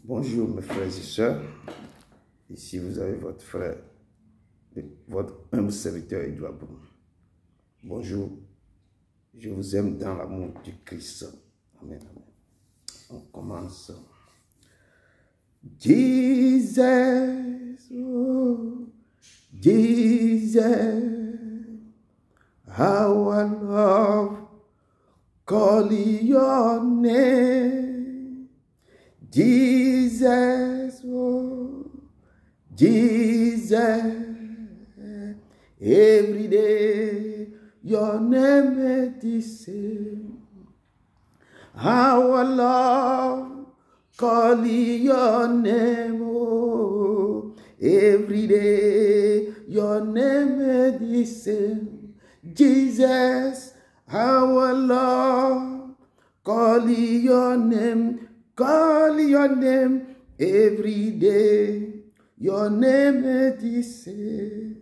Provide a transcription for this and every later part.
Bonjour mes frères et sœurs, ici vous avez votre frère, votre humble serviteur Edouard Boum. Bonjour, je vous aime dans l'amour du Christ. Amen, amen. On commence. Jesus, oh, Jesus, how I love calling your name. Jesus, oh, Jesus, every day your name is the same. How I love calling your name, oh, every day your name is the same. Jesus, how I love calling your name. Call your name every day. Your name est the same.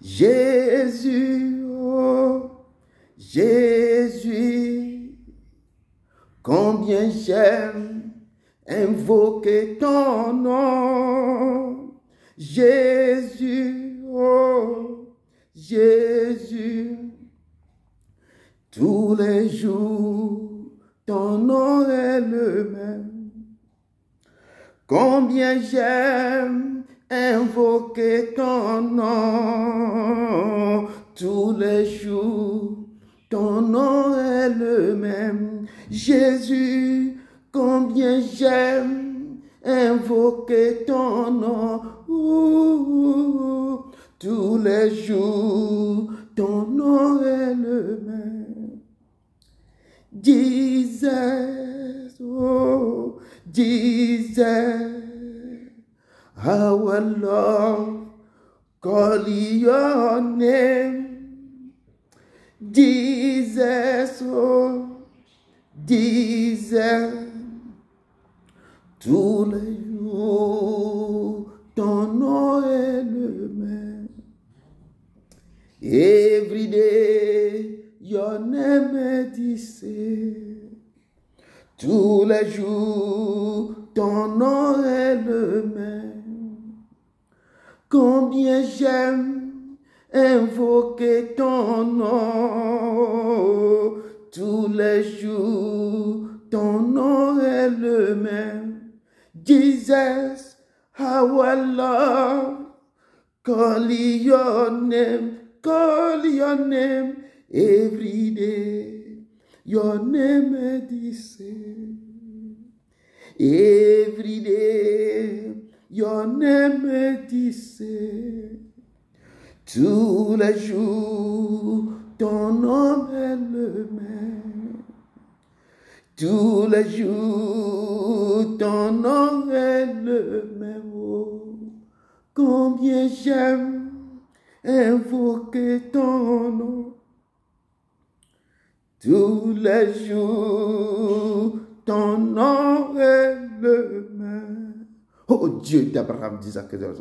Jésus, oh, Jésus, combien j'aime invoquer ton nom. Jésus, oh, Jésus, tous les jours. Ton nom est le même. Combien j'aime invoquer ton nom tous les jours. Ton nom est le même. Jésus, combien j'aime invoquer ton nom tous les jours. Ton nom est le même. Jesus, oh, Jesus, how I love calling your name. Jesus, oh, Jesus, tous les jours, ton nom est le même. Every day, your name is the same. Tous les jours, ton nom est le même. Combien j'aime invoquer ton nom. Tous les jours, ton nom est le même. Jesus, how I love calling your name. Call your name. Every day, your name is the same. Every day, your name is the same. Tous les jours, ton nom est le même. Tous les jours, ton nom est le même. Oh, combien j'aime invoquer ton nom. Tous les jours, ton nom est le même. Oh Dieu d'Abraham, d'Isaac et d'Israël,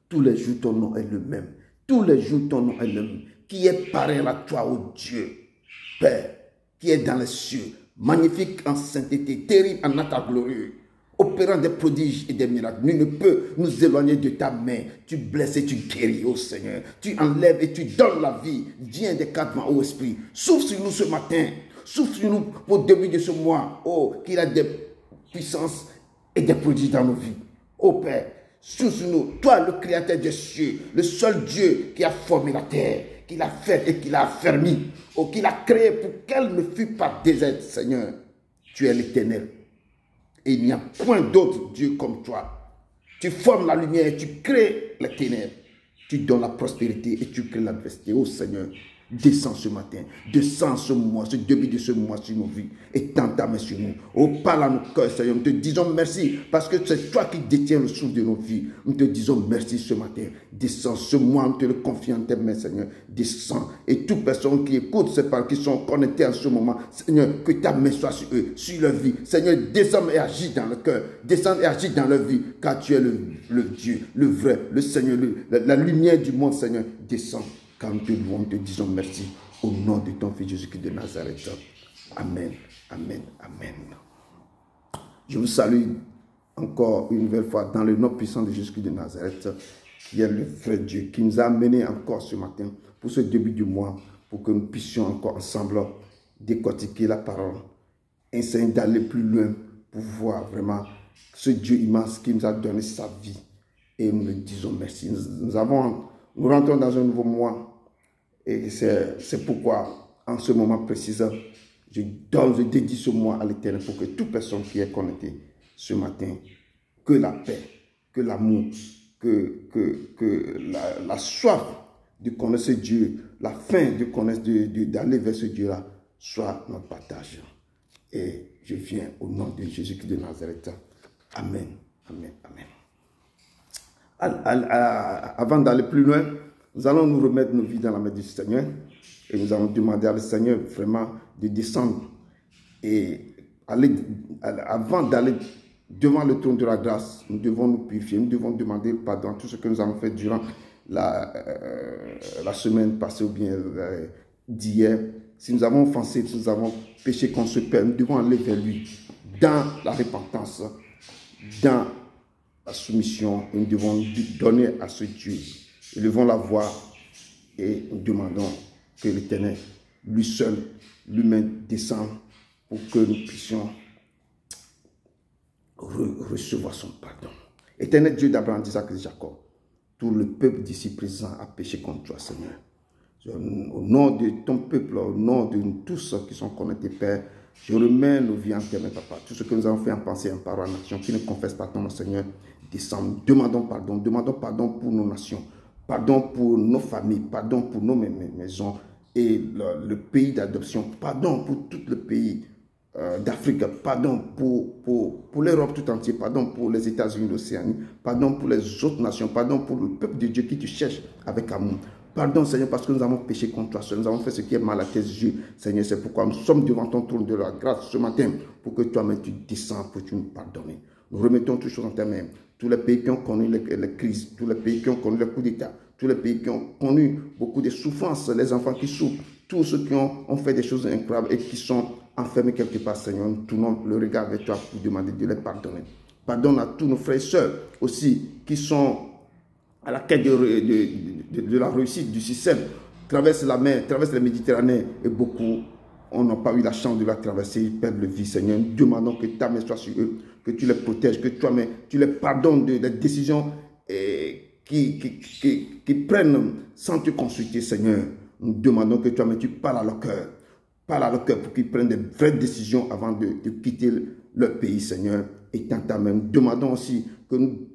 tous les jours, ton nom est le même. Tous les jours, ton nom est le même. Qui est pareil à toi, oh Dieu, Père, qui est dans les cieux, magnifique en sainteté, terrible en acte glorieux, opérant des prodiges et des miracles. Nul ne peut nous éloigner de ta main. Tu blesses et tu guéris, ô Seigneur. Tu enlèves et tu donnes la vie. Viens des quatre vents, ô Esprit. Souffle sur nous ce matin. Souffle sur nous au début de ce mois. Oh, qu'il a des puissances et des prodiges dans nos vies. Ô Père, souffle sur nous. Toi, le Créateur des cieux, le seul Dieu qui a formé la terre, qui l'a faite et qui l'a affermi. Oh, qui l'a créée pour qu'elle ne fût pas déserte, Seigneur. Tu es l'Éternel. Et il n'y a point d'autre Dieu comme toi. Tu formes la lumière, tu crées les ténèbres. Tu donnes la prospérité et tu crées l'adversité. Oh Seigneur, descends ce matin, descends ce mois, ce début de ce mois sur nos vies. Et tends ta main sur nous. Oh, parle à nos cœurs, Seigneur. Nous te disons merci parce que c'est toi qui détiens le souffle de nos vies. Nous te disons merci ce matin. Descends ce mois, nous te le confions en tes mains, Seigneur. Descends. Et toute personne qui écoute ces paroles, qui sont connectées en ce moment, Seigneur, que ta main soit sur eux, sur leur vie. Seigneur, descends et agis dans le cœur. Descends et agis dans leur vie, car tu es le Dieu, le vrai, le Seigneur, la lumière du monde, Seigneur. Descends. Car nous te louons, nous te disons merci au nom de ton Fils Jésus-Christ de Nazareth. Amen, amen, amen. Je vous salue encore une nouvelle fois dans le nom puissant de Jésus-Christ de Nazareth, qui est le vrai Dieu, qui nous a amenés encore ce matin pour ce début du mois, pour que nous puissions encore ensemble décortiquer la parole, essayer d'aller plus loin pour voir vraiment ce Dieu immense qui nous a donné sa vie. Et nous lui disons merci. Nous rentrons dans un nouveau mois et c'est pourquoi en ce moment précis, je dédie ce mois à l'Éternel pour que toute personne qui est connectée ce matin, que la paix, que l'amour, que la soif de connaître ce Dieu, la faim de connaître, d'aller vers ce Dieu-là, soit notre partage. Et je viens au nom de Jésus-Christ de Nazareth. Amen. Amen. Amen. Avant d'aller plus loin, nous allons nous remettre nos vies dans la main du Seigneur et nous allons demander à le Seigneur vraiment de descendre et avant d'aller devant le trône de la grâce, nous devons nous purifier, nous devons demander pardon à tout ce que nous avons fait durant la semaine passée ou bien d'hier. Si nous avons offensé, si nous avons péché contre ce Père, nous devons aller vers lui dans la repentance, dans la soumission, et nous devons donner à ce Dieu. Élevons la voix et nous demandons que l'Éternel, lui seul, lui-même descende pour que nous puissions recevoir son pardon. Éternel Dieu d'Abraham, d'Isaac et de Jacob, tout le peuple d'ici présent a péché contre toi, Seigneur. Au nom de ton peuple, au nom de tous ceux qui sont connectés, Père, je remets nos vies en terre, Papa. Tout ce que nous avons fait en pensée, en parole, en action, qui ne confesse pas ton nom, Seigneur, descend. Demandons pardon pour nos nations, pardon pour nos familles, pardon pour nos maisons et le pays d'adoption, pardon pour tout le pays d'Afrique, pardon pour l'Europe tout entière, pardon pour les États-Unis, l'Océanie, pardon pour les autres nations, pardon pour le peuple de Dieu qui te cherche avec amour. Pardon, Seigneur, parce que nous avons péché contre toi, nous avons fait ce qui est mal à tes yeux, Seigneur. C'est pourquoi nous sommes devant ton trône de la grâce ce matin, pour que toi-même tu descends, pour que tu nous pardonnes. Nous remettons toutes choses en tes mains. Tous les pays qui ont connu les crises, tous les pays qui ont connu les coups d'État, tous les pays qui ont connu beaucoup de souffrances, les enfants qui souffrent, tous ceux qui ont fait des choses incroyables et qui sont enfermés quelque part, Seigneur. Nous tournons le regard vers toi pour demander de les pardonner. Pardonne à tous nos frères et sœurs aussi qui sont à la quête de la réussite du système, traversent la mer, traversent la Méditerranée et beaucoup n'a pas eu la chance de la traverser, ils perdent leur vie, Seigneur. Nous demandons que ta main soit sur eux, que tu les protèges, que toi-même tu les pardonnes des décisions qui prennent sans te consulter, Seigneur. Nous demandons que toi-même tu parles à leur cœur pour qu'ils prennent des vraies décisions avant de quitter leur pays, Seigneur. Et tant ta main, nous demandons aussi que nous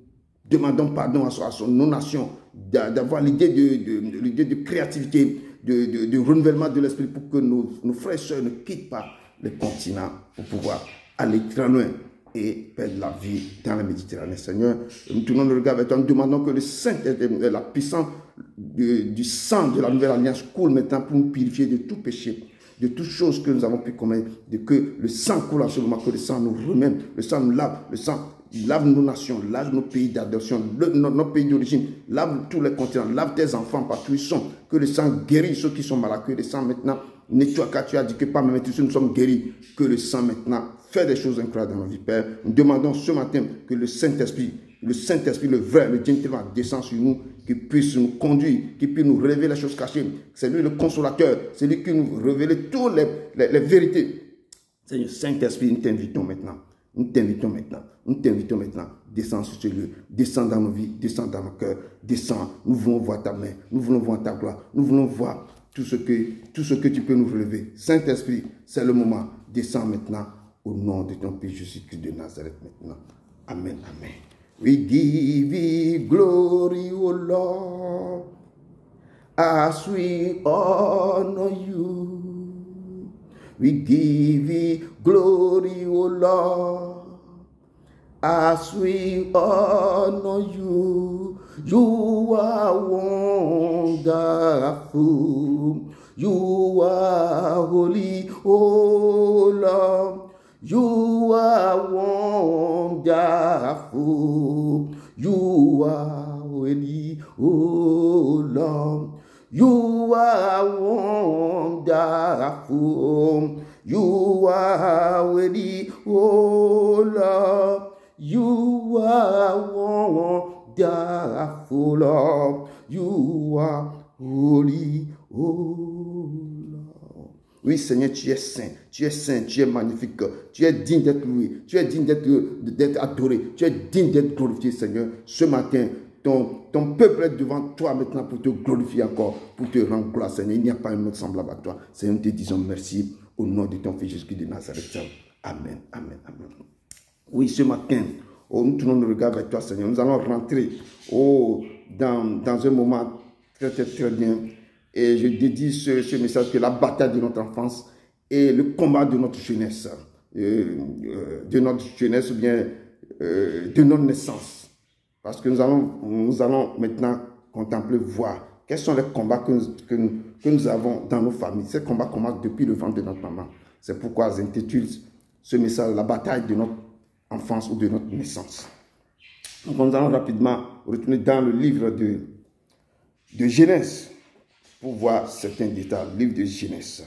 demandons pardon à nos nations, d'avoir l'idée de créativité, de renouvellement de l'esprit pour que nos frères et sœurs ne quittent pas le continent pour pouvoir aller très loin et perdre la vie dans la Méditerranée. Seigneur, nous tournons le regard vers toi, nous demandons que la puissance du sang de la nouvelle alliance coule maintenant pour nous purifier de tout péché, de toutes choses que nous avons pu commettre, de que le sang coule en ce moment, que le sang nous remède, le sang nous lave, le sang lave nos nations, lave nos pays d'adoption, nos pays d'origine, lave tous les continents, lave tes enfants partout où ils sont, que le sang guérisse ceux qui sont malades, que le sang maintenant nettoie, car tu as dit que pas même tous nous sommes guéris, que le sang maintenant fait des choses incroyables dans nos vies, Père. Nous demandons ce matin que le Saint-Esprit, le vrai, le gentleman descend sur nous, qu'il puisse nous conduire, qu'il puisse nous révéler les choses cachées. C'est lui le consolateur, c'est lui qui nous révèle toutes les vérités. Seigneur, Saint-Esprit, nous t'invitons maintenant. Nous t'invitons maintenant, descends sur ce lieu, descends dans nos vies, descends dans nos cœurs, descends, nous voulons voir ta main, nous voulons voir ta gloire, nous voulons voir tout ce que tu peux nous relever. Saint-Esprit, c'est le moment, descends maintenant au nom de ton Fils Jésus-Christ de Nazareth maintenant. Amen, amen. We give you glory, O Lord, as we honor you. We give you glory, O Lord, as we honor you. You are wonderful. You are holy, O Lord. You are wonderful. You are holy, O Lord. You are wonderful. You are worthy, oh Lord. You are wonderful, Lord. You are holy, oh Lord. Oui, Seigneur, tu es saint, tu es saint, tu es magnifique, tu es digne d'être loué, tu es digne d'être adoré, tu es digne d'être glorifié, Seigneur. Ce matin, ton peuple est devant toi maintenant pour te glorifier encore, pour te rendre gloire, Seigneur. Il n'y a pas un autre semblable à toi. Seigneur, nous te disons merci au nom de ton Fils Jésus de Nazareth. Amen, amen, amen. Oui, ce matin, nous tournons le regard vers toi, Seigneur. Nous allons rentrer dans un moment très, très, très bien. Et je dédie ce message que la bataille de notre enfance et le combat de notre jeunesse. Ou bien de notre naissance. Parce que nous allons maintenant contempler, voir quels sont les combats que nous avons dans nos familles. Ces combats commencent depuis le ventre de notre maman. C'est pourquoi j'intitule ce message « La bataille de notre enfance ou de notre naissance ». Donc nous allons rapidement retourner dans le livre de Genèse pour voir certains détails. Livre de Genèse.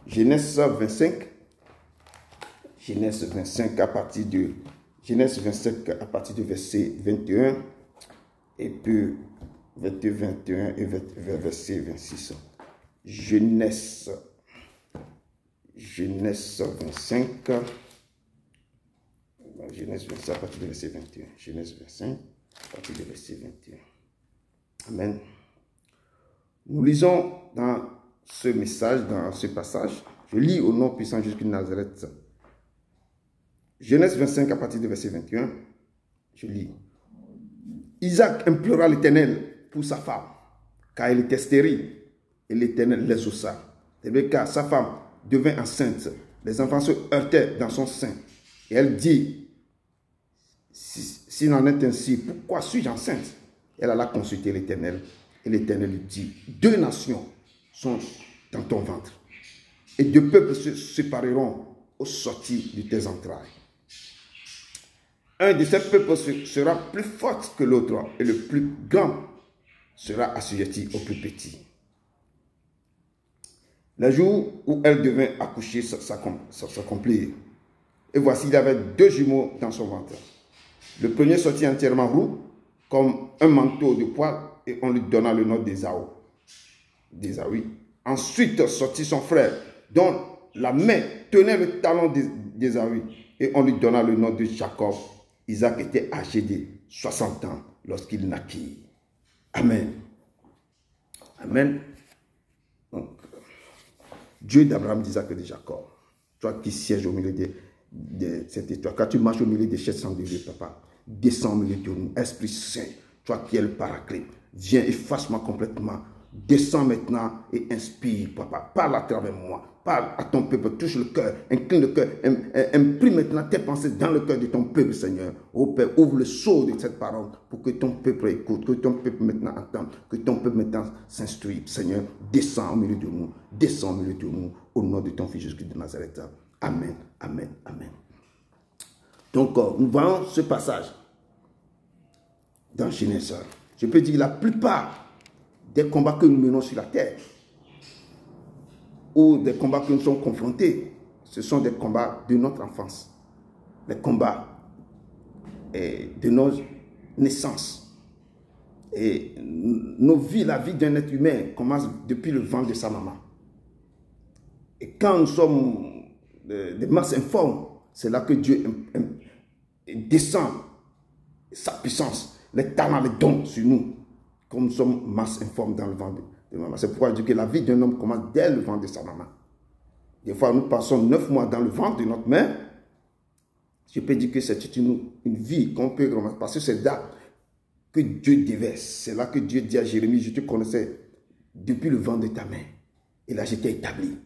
Genèse 25. Genèse 25 à partir de Genèse 25 à partir du verset 21 et puis 21 et verset 26. Genèse 25. Genèse 25 à partir du verset 21. Genèse 25 à partir du verset 21. Amen. Nous lisons dans ce message, dans ce passage, je lis au nom puissant jusqu'à Nazareth. Genèse 25 à partir du verset 21, je lis. Isaac implora l'Éternel pour sa femme, car elle était stérile, et l'Éternel les exauça. Rebecca, sa femme, devint enceinte. Les enfants se heurtaient dans son sein. Et elle dit, s'il en est ainsi, pourquoi suis-je enceinte? Elle alla consulter l'Éternel, et l'Éternel lui dit, 2 nations sont dans ton ventre, et 2 peuples se sépareront aux sorties de tes entrailles. Un de ces peuples sera plus fort que l'autre, et le plus grand sera assujetti au plus petit. Le jour où elle devint accoucher s'accomplir. Et voici, il y avait 2 jumeaux dans son ventre. Le premier sortit entièrement roux, comme un manteau de poil, et on lui donna le nom d'Ésaü. Ensuite sortit son frère, dont la main tenait le talon d'Ésaü, et on lui donna le nom de Jacob. Isaac était âgé de 60 ans lorsqu'il naquit. Amen. Amen. Donc, Dieu d'Abraham, d'Isaac et de Jacob, toi qui sièges au milieu de cette étoile, quand tu marches au milieu des chaises sans Dieu, papa, descends au milieu de nous, Esprit Saint, toi qui es le paraclet, viens, efface-moi complètement. Descends maintenant et inspire, papa. Parle à travers moi. Parle à ton peuple. Touche le cœur. Incline le cœur. Imprime maintenant tes pensées dans le cœur de ton peuple, Seigneur. Ô Père, ouvre le sceau de cette parole pour que ton peuple écoute, que ton peuple maintenant entende, que ton peuple maintenant s'instruise. Seigneur, descends au milieu de nous. Descends au milieu de nous. Au nom de ton Fils Jésus de Nazareth. Amen. Amen. Amen. Donc, nous voyons ce passage dans Genèse. Je peux dire la plupart des combats que nous menons sur la terre ou des combats que nous sommes confrontés, ce sont des combats de notre enfance, des combats de nos naissances. Et nos vies, la vie d'un être humain commence depuis le ventre de sa maman. Et quand nous sommes des masses informes, c'est là que Dieu descend sa puissance, les talents, les dons sur nous. Comme nous sommes masse informe dans le ventre de maman. C'est pourquoi je dis que la vie d'un homme commence dès le ventre de sa maman. Des fois, nous passons 9 mois dans le ventre de notre mère. Je peux dire que c'est une vie qu'on peut commencer. Parce que c'est là que Dieu déverse. C'est là que Dieu dit à Jérémie, je te connaissais depuis le ventre de ta mère. Et là, j'étais établi.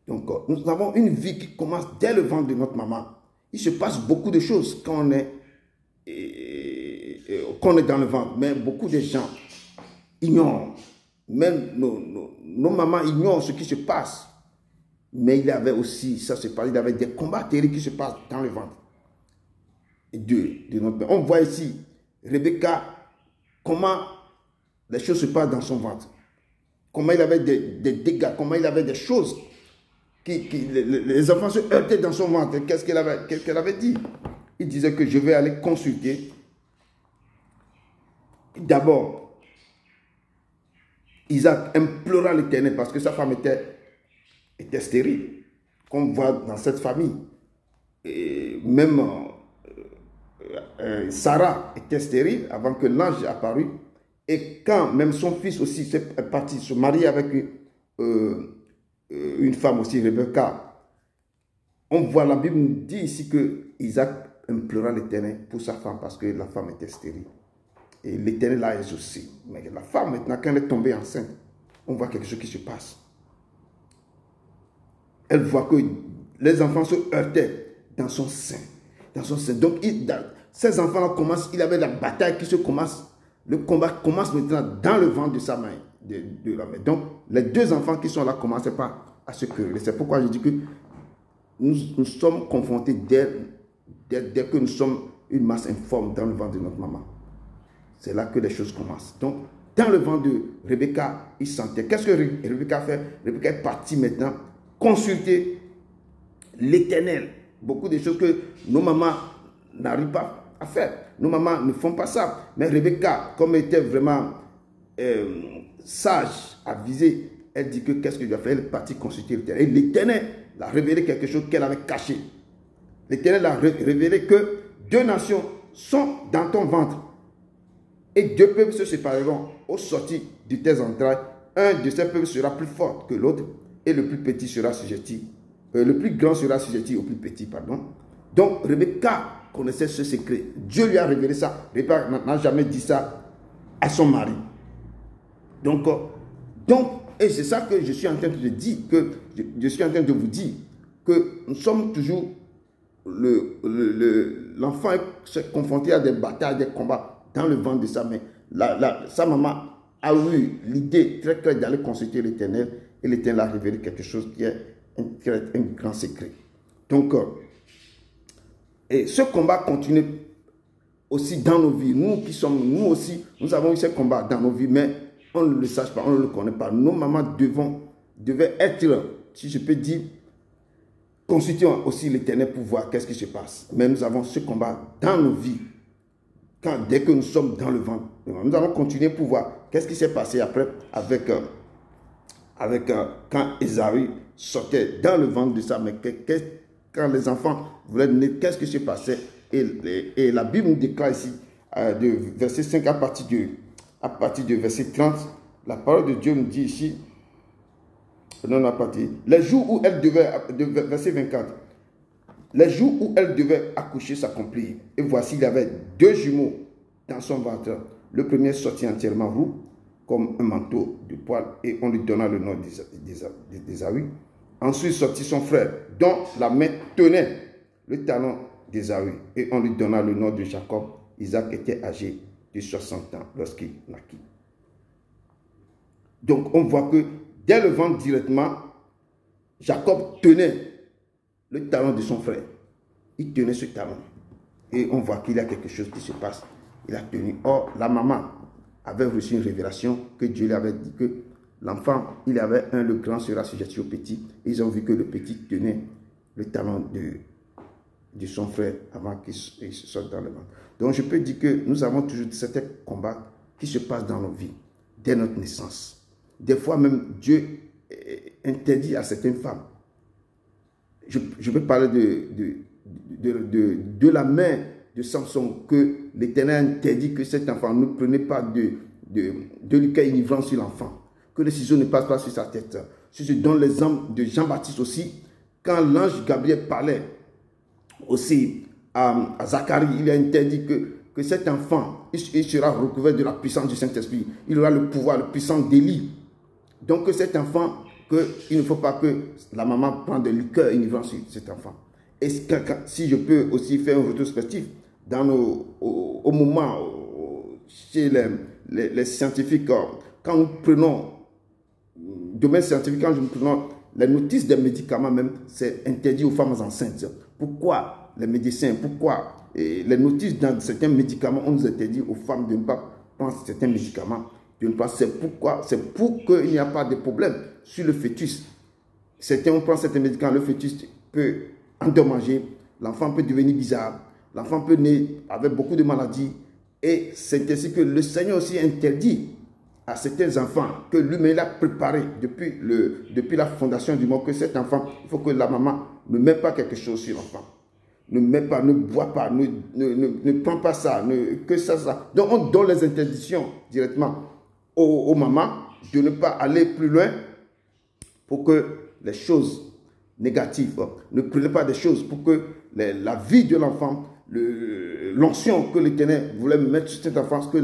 Donc, nous avons une vie qui commence dès le ventre de notre maman. Il se passe beaucoup de choses quand on est dans le ventre, mais beaucoup de gens ignorent, même nos mamans ignorent ce qui se passe, mais il y avait aussi, ça se passe, il y avait des combats terribles qui se passent dans le ventre de notre père. On voit ici, Rebecca, comment les choses se passent dans son ventre, comment il avait des dégâts, comment il avait des choses, les enfants se heurtaient dans son ventre. Qu'est-ce qu'elle avait dit? il disait que je vais aller consulter. D'abord, Isaac implora l'Éternel parce que sa femme était stérile, qu'on voit dans cette famille. Et même Sarah était stérile avant que l'ange apparût. Et quand même son fils aussi est parti se marier avec une femme aussi, Rebecca, on voit, la Bible nous dit ici que Isaac implora l'Éternel pour sa femme parce que la femme était stérile. Et l'Éternel l'a exaucé. Mais la femme, maintenant, quand elle est tombée enceinte, on voit quelque chose qui se passe. Elle voit que les enfants se heurtaient dans son sein. Dans son sein. Donc, ces enfants-là commencent, il avait la bataille qui se commence. Le combat commence maintenant dans le ventre de sa main. De la main. Donc, les deux enfants qui sont là commençaient pas à se quereller. C'est pourquoi je dis que nous sommes confrontés dès que nous sommes une masse informe dans le ventre de notre maman. C'est là que les choses commencent. Donc, dans le ventre de Rebecca, il sentait. Qu'est-ce que Rebecca a fait? Rebecca est partie maintenant consulter l'Éternel. Beaucoup de choses que nos mamans n'arrivent pas à faire. Nos mamans ne font pas ça. Mais Rebecca, comme elle était vraiment sage, avisée, elle dit que qu'est-ce que je dois faire? Elle est partie consulter l'Éternel. Et l'Éternel l'a révélé quelque chose qu'elle avait caché. L'Éternel a révélé que deux nations sont dans ton ventre. Et deux peuples se sépareront au sortir de tes entrailles. Un de ces peuples sera plus fort que l'autre. Et le plus petit sera sujetti. Le plus grand sera sujetti au plus petit, pardon. Donc, Rebecca connaissait ce secret. Dieu lui a révélé ça. Rebecca n'a jamais dit ça à son mari. Donc, et c'est ça que je suis en train de dire, que je suis en train de vous dire, que nous sommes toujours, l'enfant est confronté à des batailles, des combats dans le ventre de sa mère. Sa maman a eu l'idée très claire d'aller consulter l'Éternel, et l'Éternel a révélé quelque chose qui est un grand secret. Donc, et ce combat continue aussi dans nos vies. Nous aussi, nous avons eu ce combat dans nos vies, mais on ne le sache pas, on ne le connaît pas. Nos mamans devaient être, si je peux dire, consultons aussi l'Éternel pour voir qu'est-ce qui se passe. Mais nous avons ce combat dans nos vies. Dès que nous sommes dans le ventre, nous allons continuer pour voir qu'est-ce qui s'est passé après quand Ésaü sortait dans le ventre de sa mère. Quand les enfants voulaient naître, qu'est-ce qui se passait? Et la Bible nous déclare ici, de verset 5 à partir de verset 30, la parole de Dieu nous dit ici, les jours où elle devait, verset 24, les jours où elle devait accoucher s'accomplirent. Et voici, il y avait deux jumeaux dans son ventre. Le premier sortit entièrement roux, comme un manteau de poil, et on lui donna le nom d'Ésaü. Ensuite sortit son frère, dont la main tenait le talon d'Ésaü, et on lui donna le nom de Jacob. Isaac était âgé de 60 ans lorsqu'il naquit. Donc on voit que dès le ventre directement, Jacob tenait le talon de son frère. Il tenait ce talon. Et on voit qu'il y a quelque chose qui se passe. Il a tenu. Or, la maman avait reçu une révélation que Dieu lui avait dit que l'enfant, il avait le grand sera sujetti au petit. Et ils ont vu que le petit tenait le talon de son frère avant qu'il se sorte dans le ventre. Donc, je peux dire que nous avons toujours certains combats qui se passent dans nos vies, dès notre naissance. Des fois même, Dieu interdit à certaines femmes. Je peux parler de la main de Samson, que l'Éternel interdit que cet enfant ne prenait pas de liqueur enivrant sur l'enfant, que le ciseau ne passe pas sur sa tête. C'est ce dont l'exemple de Jean-Baptiste aussi, quand l'ange Gabriel parlait aussi à Zacharie, il a interdit que cet enfant, il sera recouvert de la puissance du Saint-Esprit. Il aura le pouvoir, la puissance d'Élie. Donc que cet enfant, il ne faut pas que la maman prenne de liqueur enivrant sur cet enfant. Et si je peux aussi faire un rétrospectif, au moment chez les scientifiques, quand nous prenons, domaine scientifique, quand nous prenons les notices des médicaments même, c'est interdit aux femmes enceintes. Pourquoi les médecins, pourquoi les notices dans certains médicaments, on nous interdit aux femmes de ne pas prendre certains médicaments, c'est pour qu'il n'y a pas de problème sur le fœtus. Certains, on prend certains médicaments, le fœtus peut endommager, l'enfant peut devenir bizarre, l'enfant peut naître avec beaucoup de maladies. Et c'est ainsi que le Seigneur aussi interdit à certains enfants que lui-même a préparé depuis la fondation du monde, que cet enfant, il faut que la maman ne met pas quelque chose sur l'enfant. Ne met pas, ne boit pas, ne prend pas ça, que ça. Donc on donne les interdictions directement aux mamans de ne pas aller plus loin pour que les choses négatives, ne prenez pas des choses pour que la vie de l'enfant, l'onction que l'Éternel voulait mettre sur cet enfant, que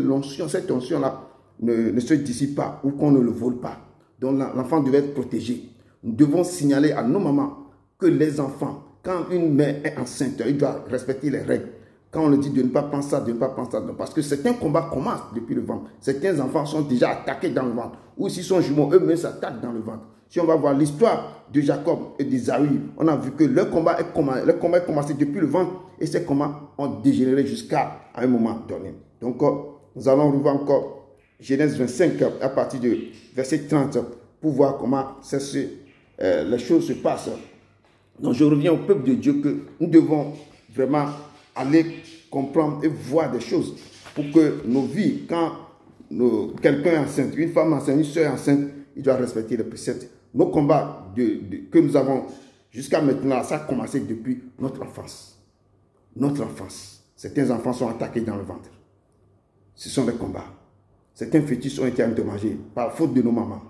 cette onction-là ne se dissipe pas ou qu'on ne le vole pas. Donc l'enfant devait être protégé. Nous devons signaler à nos mamans que les enfants, quand une mère est enceinte, il doit respecter les règles. Quand on le dit de ne pas penser ça, de ne pas penser ça, parce que certains combats commencent depuis le ventre. Certains enfants sont déjà attaqués dans le ventre. Ou s'ils sont jumeaux, eux-mêmes s'attaquent dans le ventre. Si on va voir l'histoire de Jacob et d'Ésaü, on a vu que leur combat est commencé depuis le ventre et ces combats ont dégénéré jusqu'à un moment donné. Donc, nous allons revoir encore Genèse 25 à partir de verset 30 pour voir comment les choses se passent. Donc, je reviens au peuple de Dieu que nous devons vraiment aller comprendre et voir des choses pour que nos vies, quand quelqu'un est enceinte, une femme enceinte, une soeur enceinte, il doit respecter les préceptes. Nos combats que nous avons jusqu'à maintenant, ça a commencé depuis notre enfance. Notre enfance. Certains enfants sont attaqués dans le ventre. Ce sont des combats. Certains fœtus ont été endommagés par faute de nos mamans.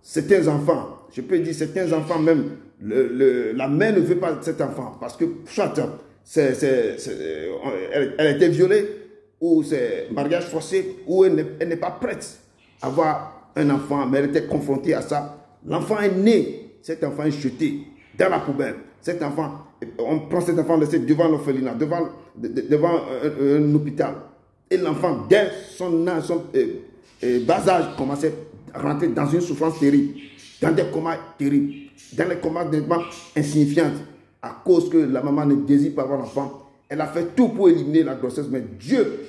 Certains enfants, je peux dire certains enfants même, la mère ne veut pas de cet enfant parce que soit elle a été violée ou c'est mariage forcé ou elle n'est pas prête à avoir un enfant, mais elle était confrontée à ça. L'enfant est né, cet enfant est jeté dans la poubelle. Cet enfant, on prend cet enfant laissé devant l'orphelinat, devant un hôpital. Et l'enfant, dès son bas âge, commençait à rentrer dans une souffrance terrible, dans des comas terribles, dans les comas insignifiants, à cause que la maman ne désire pas avoir l'enfant. Elle a fait tout pour éliminer la grossesse, mais Dieu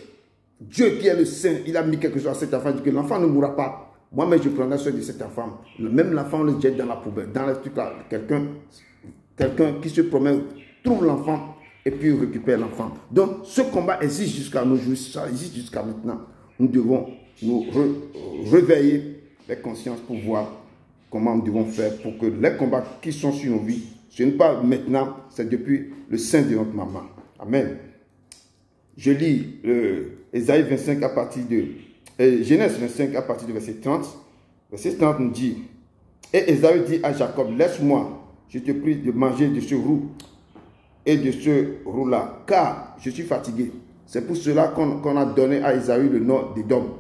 qui est le Saint, il a mis quelque chose à cet enfant, il dit que l'enfant ne mourra pas. Moi-même, je prendrai soin de cet enfant. Même l'enfant, on le jette dans la poubelle, dans les trucs là. Quelqu'un qui se promène trouve l'enfant et puis récupère l'enfant. Donc, ce combat existe jusqu'à nos jours, ça existe jusqu'à maintenant. Nous devons nous réveiller les consciences pour voir comment nous devons faire pour que les combats qui sont sur nos vies, ce n'est pas maintenant, c'est depuis le sein de notre maman. Amen. Je lis Ésaïe 25 à partir de Genèse 25 à partir du verset 30. Verset 30 nous dit, et Ésaü dit à Jacob, laisse-moi, je te prie de manger de ce roux et de ce roux-là, car je suis fatigué. C'est pour cela qu'on a donné à Ésaü le nom d'Édom.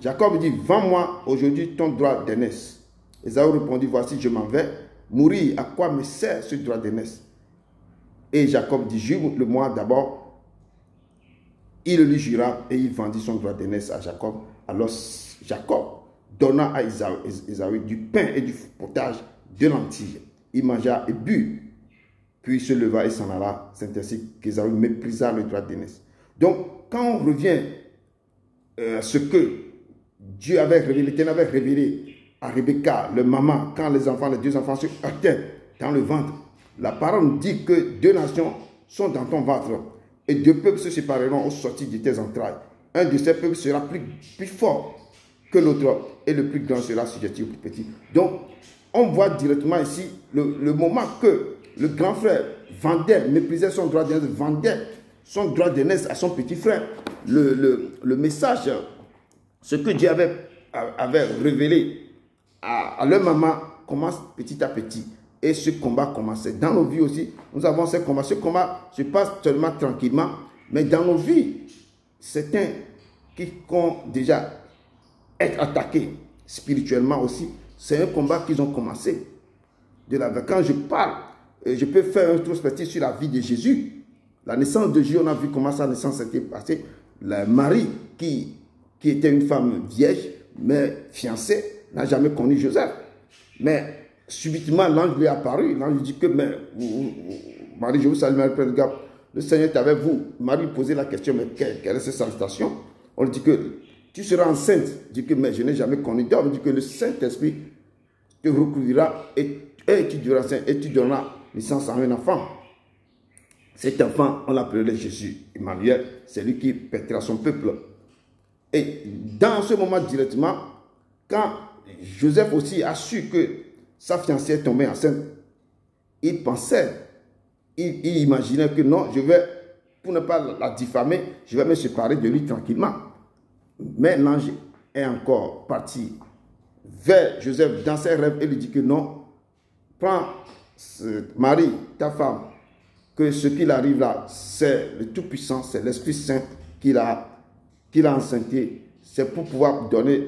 Jacob dit, vends-moi aujourd'hui ton droit d'aînesse. Ésaü répondit, voici, je m'en vais. Mourir, à quoi me sert ce droit d'aînesse? Et Jacob dit, jure-le-moi d'abord. Il lui jura et il vendit son droit d'aînesse à Jacob. Alors Jacob donna à Ésaü du pain et du potage de lentilles. Il mangea et but, puis il se leva et s'en alla. C'est ainsi qu'Ésaü méprisa le droit d'aînesse. Donc, quand on revient à ce que Dieu avait révélé, l'Éternel avait révélé à Rebecca, le maman, quand les deux enfants se heurtaient dans le ventre, la parole nous dit que deux nations sont dans ton ventre. Et deux peuples se sépareront au sortir de tes entrailles. Un de ces peuples sera plus fort que l'autre, et le plus grand sera sujetti au plus petit. Donc, on voit directement ici le moment que le grand frère méprisait son droit d'aînesse, vendait son droit d'aînesse à son petit frère. Le message, ce que Dieu avait révélé à leur maman, commence petit à petit. Et ce combat commençait. Dans nos vies aussi, nous avons ce combat. Ce combat se passe seulement tranquillement. Mais dans nos vies, certains qui ont déjà été attaqués spirituellement aussi, c'est un combat qu'ils ont commencé. Quand je parle, je peux faire un introspectif sur la vie de Jésus. La naissance de Jésus, on a vu comment sa naissance s'était passée. Marie, qui était une femme vierge, mais fiancée, n'a jamais connu Joseph. Mais subitement, l'ange lui est apparu. L'ange lui dit que, mais, Marie, je vous salue, Marie, pleine de grâce. Le Seigneur est avec vous. Marie posait la question, mais quelle est cette salutation? On lui dit que tu seras enceinte. Il dit que, mais je n'ai jamais connu d'homme. Il dit que le Saint-Esprit te recouvrira et tu donneras naissance à un enfant. Cet enfant, on l'appelait Jésus, Emmanuel, c'est lui qui pètera son peuple. Et dans ce moment directement, quand Joseph aussi a su que sa fiancée est tombée enceinte, il pensait, il imaginait que non, je vais, pour ne pas la diffamer, je vais me séparer de lui tranquillement. Mais l'ange est encore parti vers Joseph dans ses rêves et lui dit que non, prends Marie, ta femme, que ce qu'il arrive là, c'est le Tout-Puissant, c'est l'Esprit Saint qu'il a enceinté. C'est pour pouvoir donner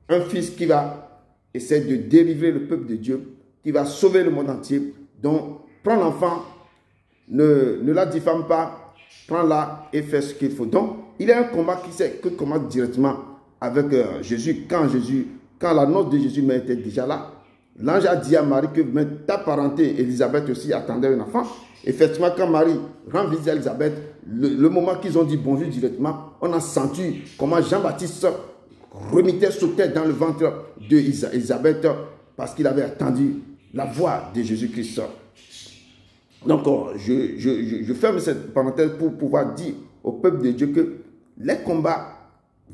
un fils qui va essayer de délivrer le peuple de Dieu, qui va sauver le monde entier. Donc, prends l'enfant, ne la diffame pas, prends-la et fais ce qu'il faut. Donc, il y a un combat qui commence directement avec Jésus. Quand la noce de Jésus était déjà là, l'ange a dit à Marie que ta parenté, Élisabeth aussi, attendait un enfant. Effectivement, quand Marie rend visite à Élisabeth, le moment qu'ils ont dit bonjour directement, on a senti comment Jean-Baptiste sautait dans le ventre d'Élisabeth parce qu'il avait attendu la voix de Jésus-Christ. Donc, je ferme cette parenthèse pour pouvoir dire au peuple de Dieu que les combats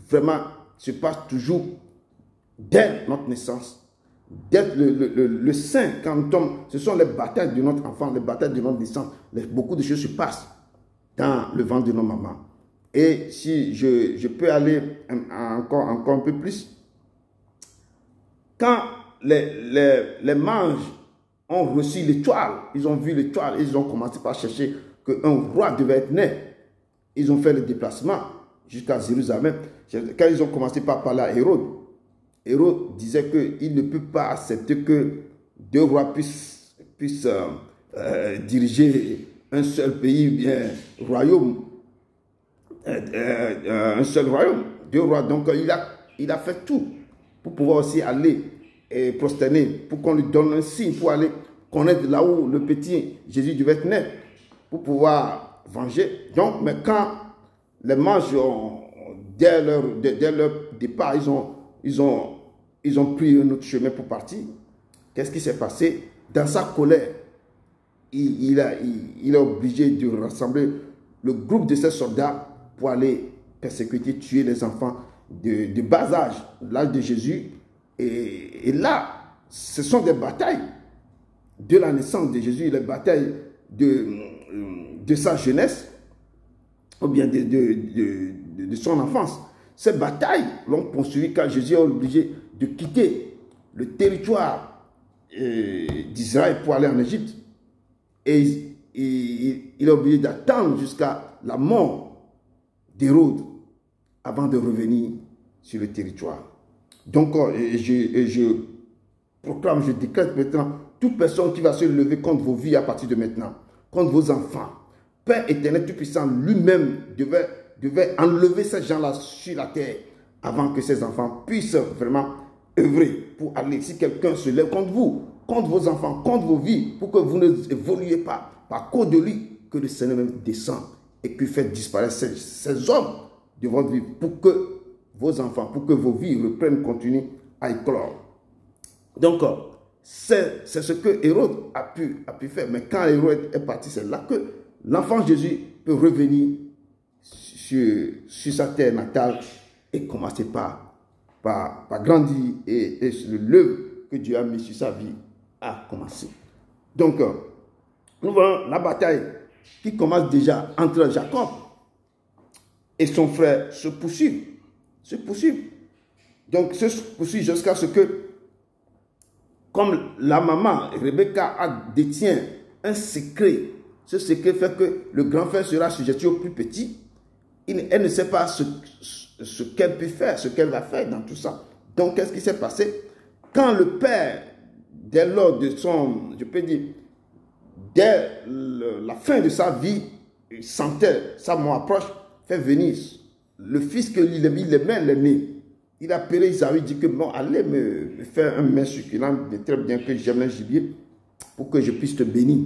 vraiment se passent toujours dès notre naissance. Dès le sein, quand on tombe, ce sont les batailles de notre enfant, les batailles de notre naissance. Beaucoup de choses se passent dans le ventre de nos mamans. Et si je peux aller encore un peu plus, quand les mages ont reçu l'étoile, ils ont vu l'étoile, ils ont commencé par chercher qu'un roi devait être né. Ils ont fait le déplacement jusqu'à Jérusalem. Quand ils ont commencé par parler à Hérode, Hérode disait qu'il ne peut pas accepter que deux rois puissent diriger un seul pays, bien royaume, un seul royaume, deux rois. Donc il a fait tout pour pouvoir aussi aller et prosterner, pour qu'on lui donne un signe, pour aller connaître là où le petit Jésus devait être né, pour pouvoir venger. Donc, mais quand les mages, dès leur départ, ils ont pris un autre chemin pour partir. Qu'est-ce qui s'est passé? Dans sa colère, il est obligé de rassembler le groupe de ses soldats pour aller persécuter, tuer les enfants de bas âge, l'âge de Jésus. Et là, ce sont des batailles de la naissance de Jésus, les batailles de sa jeunesse, ou bien de son enfance. Ces batailles l'ont poursuivi quand Jésus est obligé de quitter le territoire d'Israël pour aller en Égypte. Et il est obligé d'attendre jusqu'à la mort d'Hérode avant de revenir sur le territoire. Donc, je proclame, je décrète maintenant, toute personne qui va se lever contre vos vies à partir de maintenant, contre vos enfants, Père éternel Tout-Puissant lui-même devait enlever ces gens-là sur la terre avant que ces enfants puissent vraiment œuvrer pour aller. Si quelqu'un se lève contre vous, contre vos enfants, contre vos vies, pour que vous ne évoluiez pas par cause de lui, que le Seigneur même descende et que fait disparaître ces hommes de votre vie pour que vos enfants, pour que vos vies reprennent, continuent à éclore. Donc, c'est ce que Hérode a pu faire. Mais quand Hérode est parti, c'est là que l'enfant Jésus peut revenir sur sa terre natale et commencer par grandir et l'œuvre que Dieu a mis sur sa vie a commencé. Donc, nous voyons la bataille qui commence déjà entre Jacob et son frère se poursuivent. Donc, se poursuit jusqu'à ce que, comme la maman, Rebecca détient un secret, ce secret fait que le grand frère sera sujeté au plus petit. Elle ne sait pas ce qu'elle peut faire, ce qu'elle va faire dans tout ça. Donc, qu'est-ce qui s'est passé? Quand le père, dès lors de son, je peux dire, dès la fin de sa vie, il sentait sa mort approche, fait venir le fils que il aimait, l'aîné. Il a appelé Isaïe, il dit que bon, allez me faire un mets succulent, très bien que j'aime le gibier, pour que je puisse te bénir.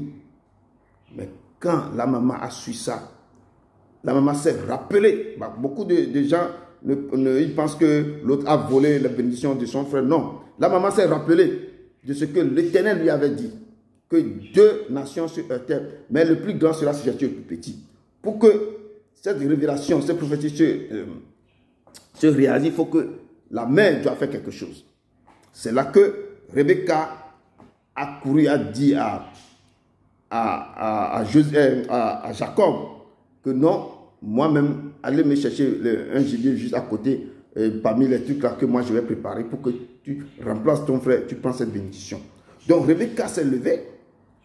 Mais quand la maman a su ça, la maman s'est rappelée. Beaucoup de gens ils pensent que l'autre a volé la bénédiction de son frère. Non. La maman s'est rappelée de ce que l'Éternel lui avait dit. que deux nations se heurtèrent, mais le plus grand sera sujeté au plus petit. Pour que cette révélation, cette prophétie se réalise, il faut que la mère doit faire quelque chose. C'est là que Rebecca a couru, a dit à Jacob que non, moi-même, allez me chercher un gibier juste à côté, parmi les trucs là que moi je vais préparer pour que tu remplaces ton frère, tu prends cette bénédiction. Donc Rebecca s'est levée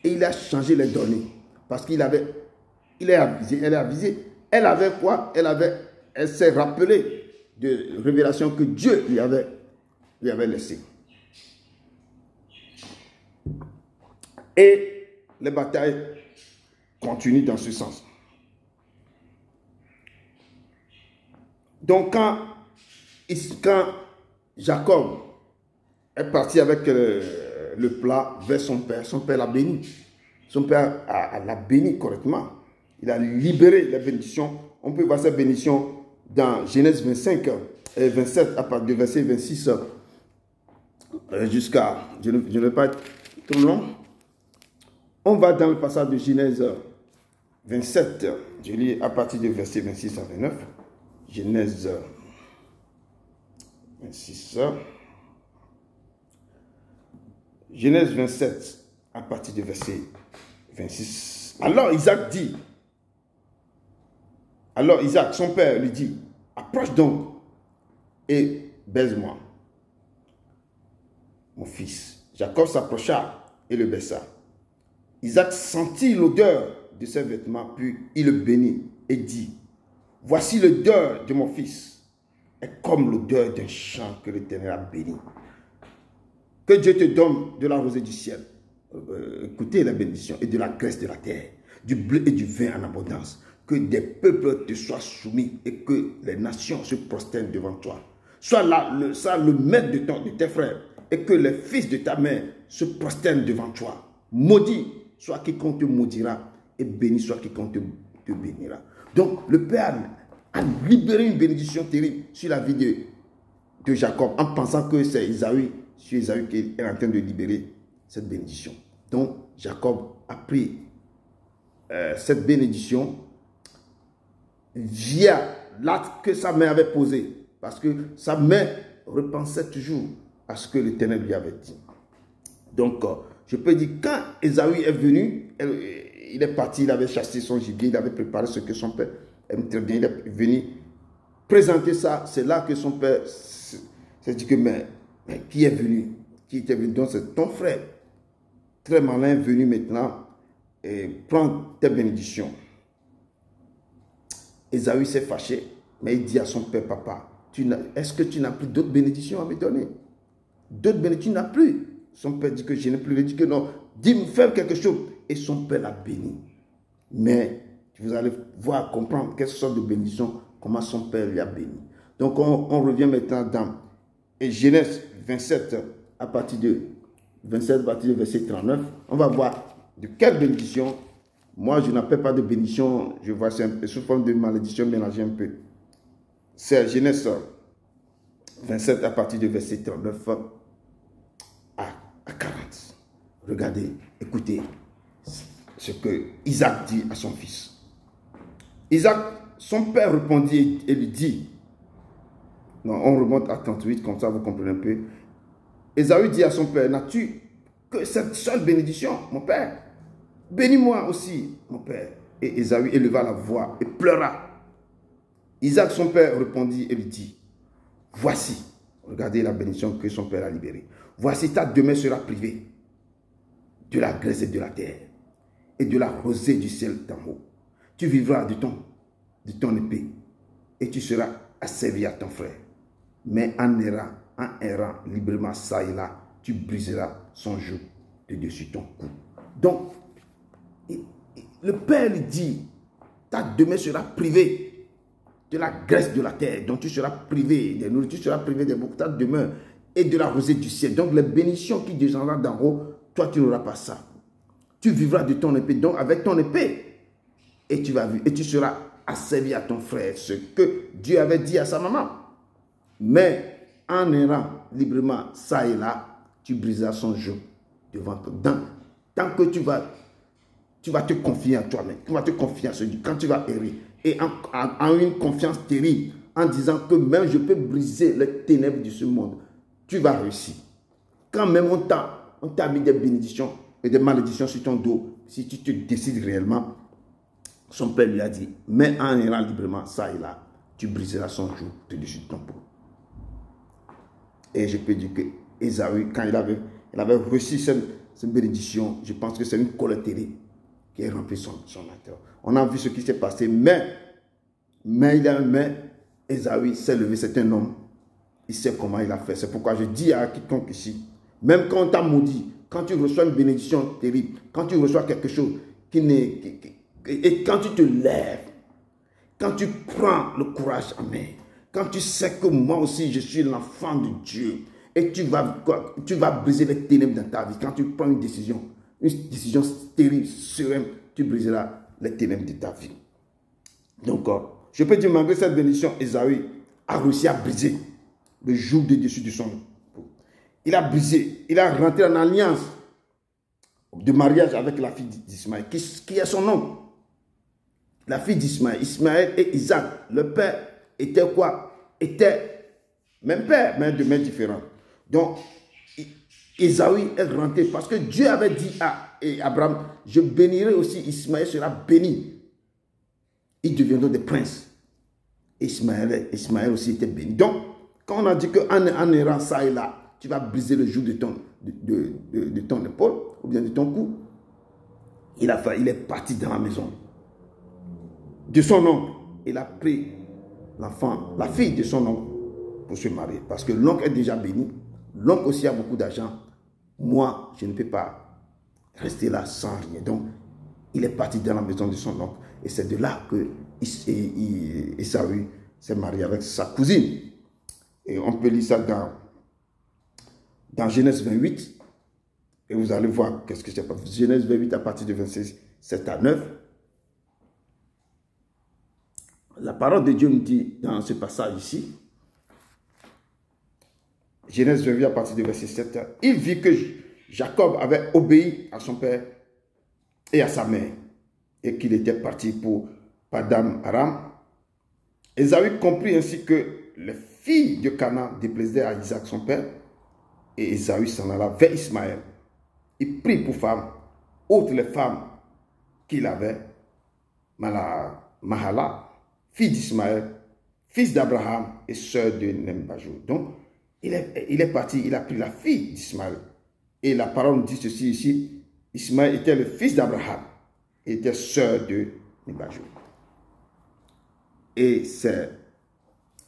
et il a changé les données. Parce qu'il avait, il est avisé, elle est avisée. Elle avait quoi? Elle s'est rappelée de révélations que Dieu lui avait laissées. Et les batailles continuent dans ce sens. Donc quand Jacob est parti avec le plat vers son père l'a béni. Son père l'a béni correctement. Il a libéré les bénédictions. On peut voir cette bénédiction dans Genèse 25 et 27, à partir du verset 26 jusqu'à, je ne vais pas être trop long. On va dans le passage de Genèse 27, je lis à partir du verset 26 à 29. Genèse 26. Genèse 27, à partir du verset 26. Alors Isaac, son père, lui dit, approche donc et baise-moi, mon fils. Jacob s'approcha et le baisa. Isaac sentit l'odeur de ses vêtements, puis il le bénit et dit, voici l'odeur de mon fils, est comme l'odeur d'un champ que l'Éternel a béni. Que Dieu te donne de la rosée du ciel, écoutez la bénédiction, et de la graisse de la terre, du blé et du vin en abondance. Que des peuples te soient soumis et que les nations se prosternent devant toi. Sois là, le maître de tes frères, et que les fils de ta mère se prosternent devant toi. Maudit soit quiconque te maudira, et béni soit quiconque te bénira. Donc le Père a libéré une bénédiction terrible sur la vie de Jacob, en pensant que c'est Ésaü qu'il est en train de libérer cette bénédiction. Donc Jacob a pris cette bénédiction via l'acte que sa mère avait posé, parce que sa mère repensait toujours à ce que l'Éternel lui avait dit. Donc je peux dire, quand Ésaü est venu, il est parti, il avait chassé son gibier, il avait préparé ce que son père aime très bien, il est venu présenter ça. C'est là que son père s'est dit que mais qui est venu? Qui était venu? Donc c'est ton frère, très malin, venu maintenant et prendre tes bénédictions. Ésaü s'est fâché, mais il dit à son père, papa, est-ce que tu n'as plus d'autres bénédictions à me donner? D'autres bénédictions, tu n'as plus. Son père dit que je n'ai plus. Il dit que non, dis-moi, fais quelque chose. Et son père l'a béni. Mais vous allez voir, comprendre quelle sorte de bénédiction, comment son père lui a béni. Donc on revient maintenant dans Genèse 27, à partir de verset 39. On va voir de quelle bénédiction. Moi, je n'appelle pas de bénédiction, je vois c'est sous forme de malédiction mélangée un peu. C'est Genèse 27 à partir de verset 39 à 40. Regardez, écoutez ce que Isaac dit à son fils. Isaac, son père répondit et lui dit, non, on remonte à 38, comme ça vous comprenez un peu. Ésaü dit à son père, n'as-tu que cette seule bénédiction, mon père? Bénis-moi aussi, mon père. Et Ésaü éleva la voix et pleura. Isaac, son père, répondit et lui dit, voici, regardez la bénédiction que son père a libérée. Voici, ta demeure sera privée de la graisse et de la terre et de la rosée du ciel d'en haut. Tu vivras de ton épée et tu seras asservi à ton frère. Mais en errant librement ça et là, tu briseras son joug de dessus ton cou. Donc, le père lui dit, ta demeure sera privée de la graisse de la terre, donc tu seras privé des nourritures, tu seras privé des boucs, ta demeure et de la rosée du ciel. Donc les bénédictions qui descendront d'en haut, toi tu n'auras pas ça. Tu vivras de ton épée, donc avec ton épée, et tu seras asservi à ton frère, ce que Dieu avait dit à sa maman. Mais en errant librement ça et là, tu briseras son joug devant toi. Tant que tu vas te confier à toi-même, tu vas te confier à ce Dieu, quand tu vas errer, et en une confiance terrible, en disant que même je peux briser les ténèbres de ce monde, tu vas réussir. Quand même on t'a mis des bénédictions et des malédictions sur ton dos, si tu te décides réellement, son père lui a dit, mais en errant librement, ça et là, tu briseras son joug au-dessus de ton peau. Et je peux dire que Ésaü, quand il avait reçu cette bénédiction, je pense que c'est une colère terrible qui a rempli son cœur. On a vu ce qui s'est passé, mais Ésaü s'est levé, c'est un homme, il sait comment il a fait. C'est pourquoi je dis à quiconque ici, même quand on t'a maudit, quand tu reçois une bénédiction terrible, quand tu reçois quelque chose et quand tu te lèves, quand tu prends le courage en main, quand tu sais que moi aussi je suis l'enfant de Dieu, et tu vas briser les ténèbres dans ta vie, quand tu prends une décision terrible, sereine, tu briseras les ténèbres de ta vie. Donc, je peux dire, malgré cette bénédiction, Ésaü a réussi à briser le joug de dessus de son peau. Il a brisé, il a rentré en alliance de mariage avec la fille d'Ismaël, qui est son nom. La fille d'Ismaël, Ismaël et Isaac, le père était quoi? Était même père, mais de mères différentes. Donc, Ésaü est rentré parce que Dieu avait dit à Abraham, je bénirai aussi, Ismaël sera béni. Ils deviendront des princes. Ismaël aussi était béni. Donc, quand on a dit qu'en errant ça et là, tu vas briser le joug de ton épaule, ou bien de ton cou, il est parti dans la maison de son oncle. Il a pris l'enfant, la fille de son oncle pour se marier. Parce que l'oncle est déjà béni. L'oncle aussi a beaucoup d'argent. Moi, je ne peux pas rester là sans rien. Donc, il est parti dans la maison de son oncle. Et c'est de là que Ésaü s'est marié avec sa cousine. Et on peut lire ça dans Genèse 28. Et vous allez voir qu'est-ce que c'est. Genèse 28 à partir de 27 à 9. La parole de Dieu nous dit dans ce passage ici, Genèse 28 à partir de verset 7, il vit que Jacob avait obéi à son père et à sa mère, et qu'il était parti pour Paddan Aram. Ésaü comprit ainsi que les filles de Canaan déplaisaient à Isaac son père, et Ésaü s'en alla vers Ismaël. Il prit pour femme, outre les femmes qu'il avait, Mahala, fille d'Ismaël, fils d'Abraham et sœur de Nembajou. Donc, il est parti, il a pris la fille d'Ismaël. Et la parole dit ceci ici, Ismaël était le fils d'Abraham et était sœur de Nembajou. Et c'est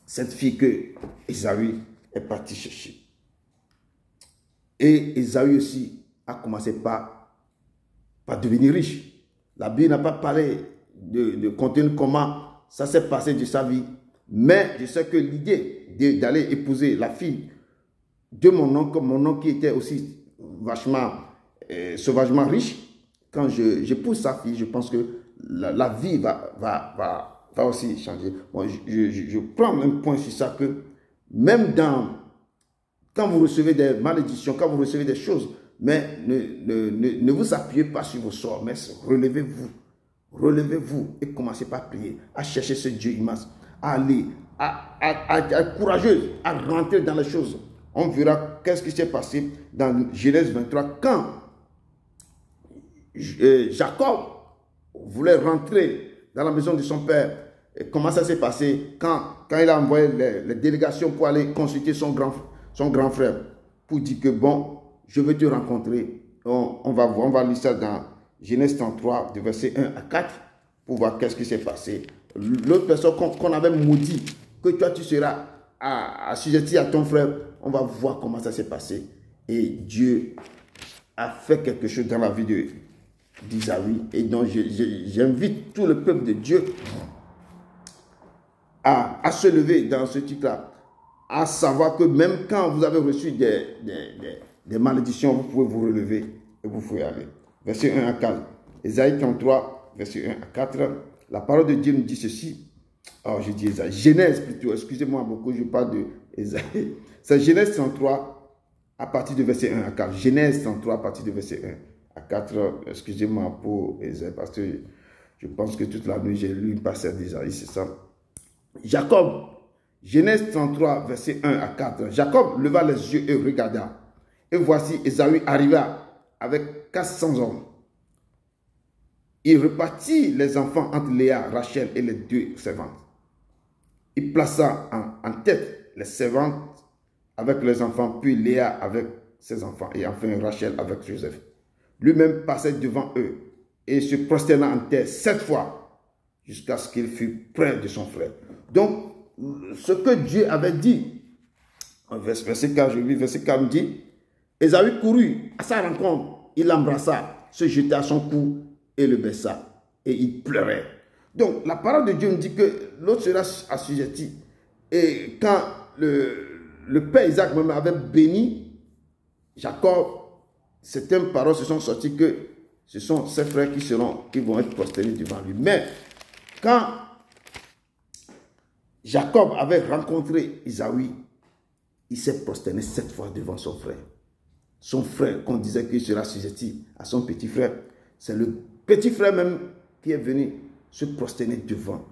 cette fille que Ésaü est parti chercher. Et Ésaü aussi a commencé par devenir riche. La Bible n'a pas parlé de contenir comment ça s'est passé de sa vie. Mais je sais que l'idée d'aller épouser la fille de mon oncle qui était aussi sauvagement riche, quand j'épouse sa fille, je pense que la vie va aussi changer. Bon, je prends un point sur ça que même quand vous recevez des malédictions, quand vous recevez des choses, mais ne vous appuyez pas sur vos sorts, mais relevez-vous. Relevez-vous et commencez par prier, à chercher ce Dieu immense, à aller, à être courageuse, à rentrer dans les choses. On verra qu'est-ce qui s'est passé dans Genèse 23 quand Jacob voulait rentrer dans la maison de son père. Et comment ça s'est passé quand il a envoyé les délégations pour aller consulter son grand frère pour dire que bon, je veux te rencontrer. On va lire ça dans Genèse 33, de verset 1 à 4, pour voir qu'est-ce qui s'est passé. L'autre personne qu'on avait maudit, que toi tu seras assujetti à ton frère, on va voir comment ça s'est passé. Et Dieu a fait quelque chose dans la vie d'Ésaü. Et donc j'invite tout le peuple de Dieu à se lever dans ce truc-là, à savoir que même quand vous avez reçu des malédictions, vous pouvez vous relever et vous pouvez aller. Verset 1 à 4. Ésaïe 33, verset 1 à 4. La parole de Dieu nous dit ceci. Oh, je dis Ésaïe. Genèse plutôt. Excusez-moi beaucoup, je parle de Ésaïe. C'est Genèse 33 à partir de verset 1 à 4. Genèse 33 à partir de verset à 4 heures. Excusez-moi pour Ésaïe, parce que je pense que toute la nuit, j'ai lu une passage d'Ésaïe, c'est ça. Jacob, Genèse 33, verset 1 à 4. Jacob leva les yeux et regarda. Et voici, Ésaü arriva avec 400 hommes. Il repartit les enfants entre Léa, Rachel et les 2 servantes. Il plaça en tête les servantes avec les enfants, puis Léa avec ses enfants, et enfin Rachel avec Joseph. Lui-même passait devant eux et se prosterna en terre 7 fois jusqu'à ce qu'il fût près de son frère. Donc, ce que Dieu avait dit, verset 4, je lis, verset 4 dit, Ésaü courut à sa rencontre, il l'embrassa, se jeta à son cou et le baissa, et il pleurait. Donc, la parole de Dieu nous dit que l'autre sera assujetti. Et quand le père Isaac même avait béni Jacob, certaines paroles se sont sorties que ce sont ses frères qui vont être prosternés devant lui. Mais quand Jacob avait rencontré Isaïe, il s'est prosterné 7 fois devant son frère. Son frère, qu'on disait qu'il sera assujetti à son petit frère, c'est le petit frère même qui est venu se prosterner devant.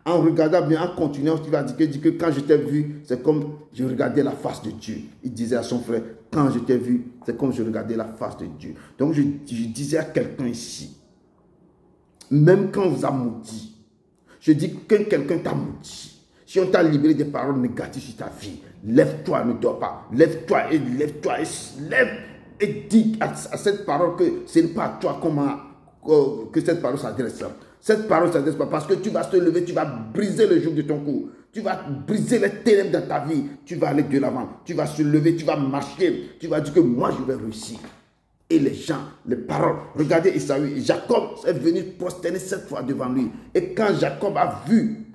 En regardant bien, en continuant, il va dire que quand je t'ai vu, c'est comme je regardais la face de Dieu. Il disait à son frère, quand je t'ai vu, c'est comme je regardais la face de Dieu. Donc je disais à quelqu'un ici, même quand on vous a maudit, je dis que quelqu'un t'a maudit, si on t'a libéré des paroles négatives sur ta vie, lève-toi, ne dors pas, lève-toi et lève et dis à cette parole que ce n'est pas à toi que cette parole s'adresse. Cette parole ne s'adresse pas parce que tu vas te lever, tu vas briser le joug de ton cou. Tu vas briser les ténèbres dans ta vie. Tu vas aller de l'avant. Tu vas se lever, tu vas marcher. Tu vas dire que moi je vais réussir. Et les gens, les paroles. Regardez Isaïe. Jacob est venu prosterner 7 fois devant lui. Et quand Jacob a vu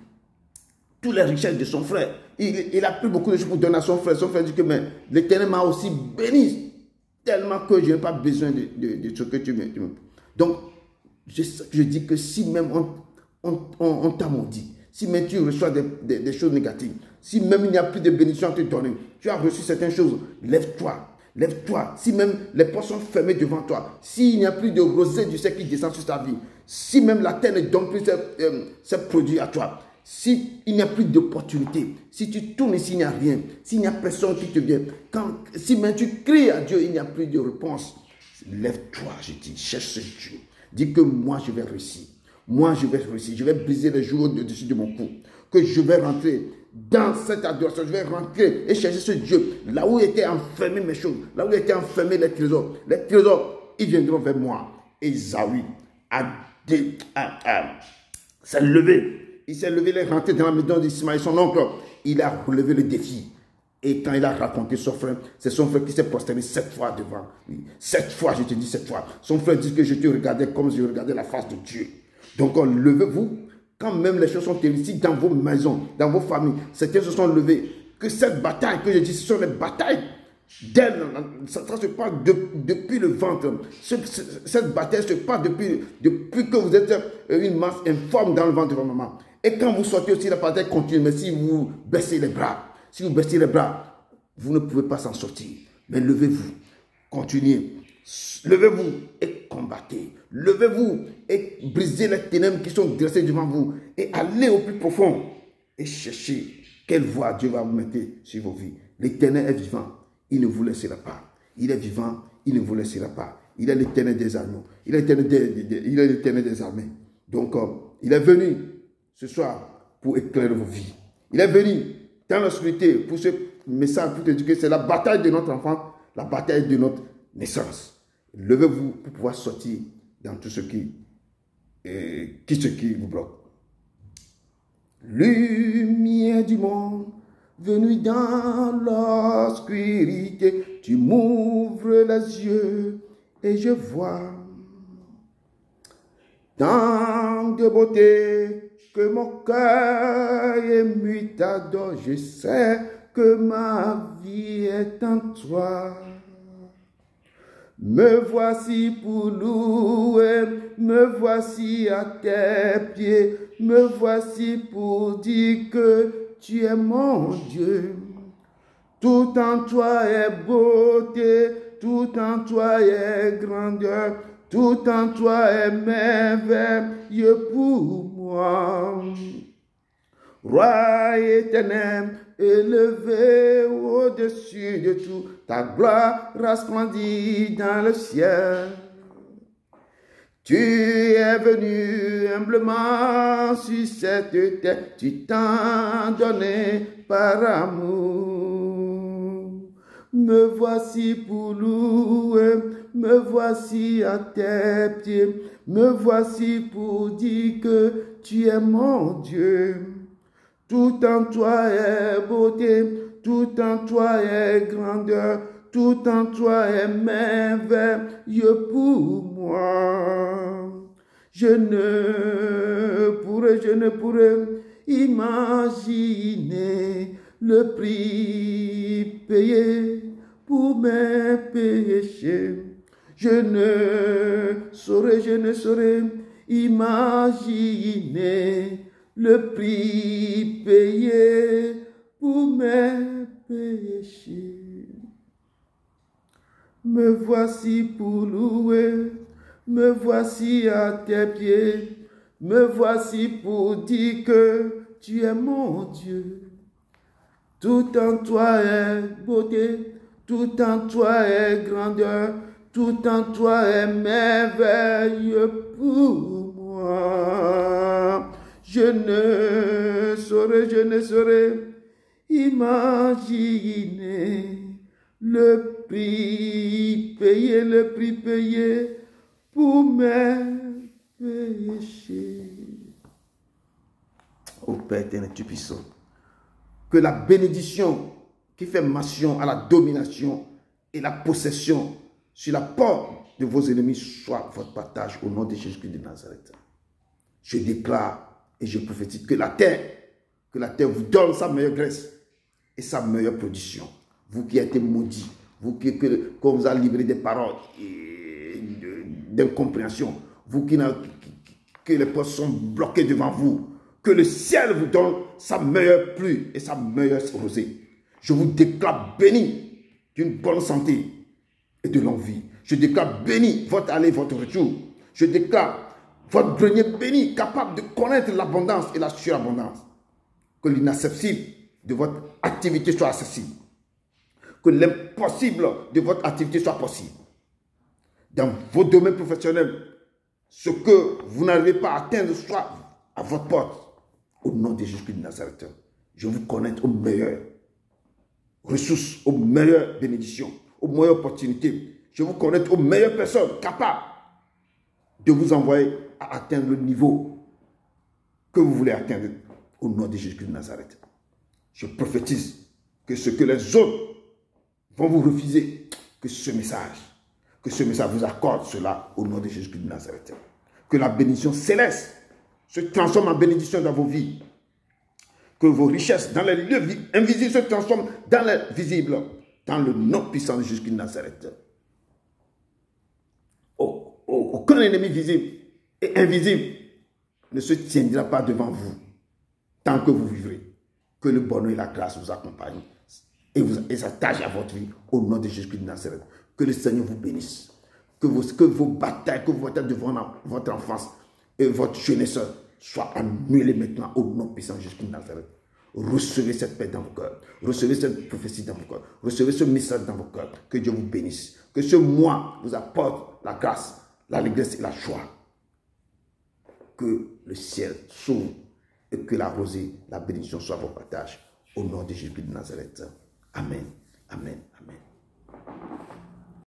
toutes les richesses de son frère, il a pris beaucoup de choses pour donner à son frère. Son frère dit que l'Éternel m'a aussi béni tellement que je n'ai pas besoin de ce que tu me. Donc, je dis que si même on t'a maudit, si même tu reçois des choses négatives, si même il n'y a plus de bénédictions à te donner, tu as reçu certaines choses, lève-toi. Lève-toi. Si même les portes sont fermées devant toi, s'il n'y a plus de rosée du ciel qui descend sur ta vie, si même la terre ne donne plus ses produits à toi, s'il n'y a plus d'opportunité, si tu tournes ici, il n'y a rien, s'il n'y a personne qui te vient, si même tu cries à Dieu, il n'y a plus de réponse, lève-toi, je dis, cherche ce Dieu. Dis que moi, je vais réussir. Moi, je vais réussir. Je vais briser les joues au-dessus de mon cou. Que je vais rentrer dans cette adoration. Je vais rentrer et chercher ce Dieu. Là où étaient enfermées mes choses. Là où étaient enfermés les trésors. Les trésors, ils viendront vers moi. Et Isaïe s'est levé. Il s'est levé, il est rentré dans la maison d'Ismaël, son oncle. Il a relevé le défi. Et quand il a raconté son frère, c'est son frère qui s'est prosterné 7 fois devant lui. 7 fois, je te dis 7 fois. Son frère dit que je te regardais comme je regardais la face de Dieu. Donc, levez-vous. Quand même les choses sont terribles, si dans vos maisons, dans vos familles, certains se sont levés, que cette bataille que je dis, ce sont les batailles d'elle. Ça se passe depuis le ventre. Cette bataille se passe depuis que vous êtes une masse informe dans le ventre de votre maman. Et quand vous sortez aussi, la bataille continue. Mais si vous baissez les bras, vous ne pouvez pas s'en sortir. Mais levez-vous, continuez. Levez-vous et combattez. Levez-vous et brisez les ténèbres qui sont dressées devant vous. Et allez au plus profond. Et cherchez quelle voie Dieu va vous mettre sur vos vies. L'Éternel est vivant. Il ne vous laissera pas. Il est vivant. Il ne vous laissera pas. Il est l'Éternel des armées. Il est l'Éternel des armées. Donc, il est venu ce soir pour éclairer vos vies. Il est venu dans l'obscurité pour ce message, pour te dire que c'est la bataille de notre enfant, la bataille de notre naissance. Levez-vous pour pouvoir sortir dans tout ce qui vous bloque. Lumière du monde, venue dans l'obscurité, tu m'ouvres les yeux et je vois tant de beauté que mon cœur ému t'adore. Je sais que ma vie est en toi. Me voici pour louer, me voici à tes pieds, me voici pour dire que tu es mon Dieu. Tout en toi est beauté, tout en toi est grandeur, tout en toi est merveilleux pour moi. Roi éternel, élevé au-dessus de tout, ta gloire resplendit dans le ciel. Tu es venu humblement sur cette terre, tu t'en donné par amour. Me voici pour louer, me voici à tes pieds, me voici pour dire que tu es mon Dieu. Tout en toi est beauté, tout en toi est grandeur, tout en toi est merveilleux pour moi. Je ne pourrais imaginer le prix payé pour mes péchés. Je ne saurais imaginer le prix payé pour mes péchés. Me voici pour louer, me voici à tes pieds, me voici pour dire que tu es mon Dieu. Tout en toi est beauté, tout en toi est grandeur, tout en toi est merveilleux pour moi. Je ne saurais imaginer le prix payé pour mes péchés. Ô Père éternel, tu puissant, que la bénédiction qui fait mention à la domination et la possession sur la porte de vos ennemis soit votre partage au nom de Jésus-Christ de Nazareth. Je déclare et je prophétise que la terre vous donne sa meilleure graisse et sa meilleure production. Vous qui êtes maudits, vous qu'on vous a livré des paroles d'incompréhension, vous que les portes sont bloquées devant vous, que le ciel vous donne sa meilleure pluie et sa meilleure rosée. Je vous déclare béni d'une bonne santé et de longue vie. Je déclare béni votre aller, votre retour. Je déclare votre grenier béni, capable de connaître l'abondance et la surabondance. Que l'inaccessible de votre activité soit accessible. Que l'impossible de votre activité soit possible. Dans vos domaines professionnels, ce que vous n'arrivez pas à atteindre soit à votre porte. Au nom de Jésus-Christ de Nazareth, je vous connaître aux meilleures ressources, aux meilleures bénédictions, aux meilleures opportunités. Je vous connaître aux meilleures personnes capables de vous envoyer à atteindre le niveau que vous voulez atteindre au nom de Jésus-Christ de Nazareth. Je prophétise que ce que les autres vont vous refuser, que ce message vous accorde cela au nom de Jésus-Christ de Nazareth. Que la bénédiction céleste se transforme en bénédiction dans vos vies. Que vos richesses dans les lieux invisibles se transforment dans les visibles, dans le nom puissant de Jésus-Christ de Nazareth. Aucun ennemi visible et invisible ne se tiendra pas devant vous tant que vous vivrez. Que le bonheur et la grâce vous accompagnent et s'attachent à votre vie au nom de Jésus-Christ de Nazareth. Que le Seigneur vous bénisse. Que vos batailles, que vos batailles devant votre enfance et votre jeunesse soient annulées maintenant au nom puissant de Jésus-Christ de Nazareth. Recevez cette paix dans vos cœurs. Recevez cette prophétie dans vos cœurs. Recevez ce message dans vos cœurs. Que Dieu vous bénisse. Que ce mois vous apporte la grâce, l'allégresse et la joie. Que le ciel s'ouvre et que la rosée, la bénédiction soit votre partage. Au nom de Jésus-Christ de Nazareth. Amen. Amen. Amen.